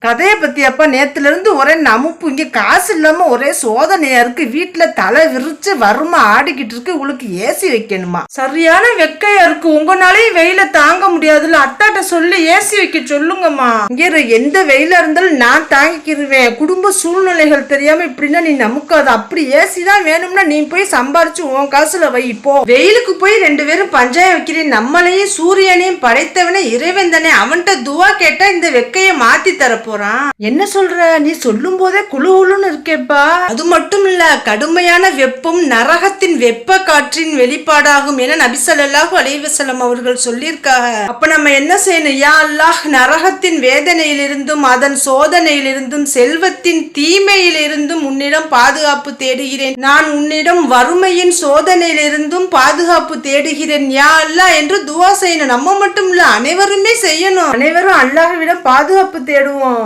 கதையை பத்தி அப்பா நேத்துல இருந்து ஒரே நமுப்பு, இங்க காசு இல்லாம ஒரே சோதனையா இருக்கு. வீட்டுல தலை விரிச்சு வறுமை ஆடிக்கிட்டு இருக்கு. உங்களுக்கு ஏசி வைக்கணுமா? சரியான வெக்கையா இருக்கு. உங்களாலையும் வெயில தாங்க முடியாதுல்ல. அத்தாட்ட சொல்லி ஏசி வைக்க சொல்லுங்கம்மா. இங்க எந்த வெயில இருந்தாலும் நான் தாங்கிக்கிருவேன். குடும்ப சூழ்நிலைகள் தெரியாம இப்படின்னா நீ நமக்காது. அப்படி ஏசி தான் வேணும்னா நீ போய் சம்பாரிச்சு உன் காசுல வை. இப்போ வெயிலுக்கு போய் 2 பேரும் பஞ்சாயம் வைக்கிறேன். நம்மளையும் சூரியனையும் படைத்தவனே இறைவன் தானே, அவன்கிட்ட துவா கேட்டா இந்த வெக்கைய மாத்தி தரப்போ. என்ன சொல்ற? நீ சொல்லும் போதே குளுன்னு இருக்கேப்பா. அது மட்டும் இல்ல, கடுமையான வெப்பம் நரகத்தின் வெப்ப காற்றின் வெளிப்பாடாகும் என நபி ஸல்லல்லாஹு அலைஹி வஸல்லம் அவர்கள் சொல்லியிருக்காங்க. அப்ப நம்ம என்ன செய்யணும்? யா அல்லாஹ், நரகத்தின் வேதனையிலிருந்தும் அதன் சோதனையிலிருந்தும் செல்வத்தின் தீமையிலிருந்தும் உன்னிடம் பாதுகாப்பு தேடுகிறேன். நான் உன்னிடம் வறுமையின் சோதனையிலிருந்தும் பாதுகாப்பு தேடுகிறேன் யா அல்லாஹ் என்று துவா செய்யணும். நம்ம மட்டும் இல்ல, அனைவருமே செய்யணும். அனைவரும் அல்லாஹ்விடம் பாதுகாப்பு தேடுவோம்.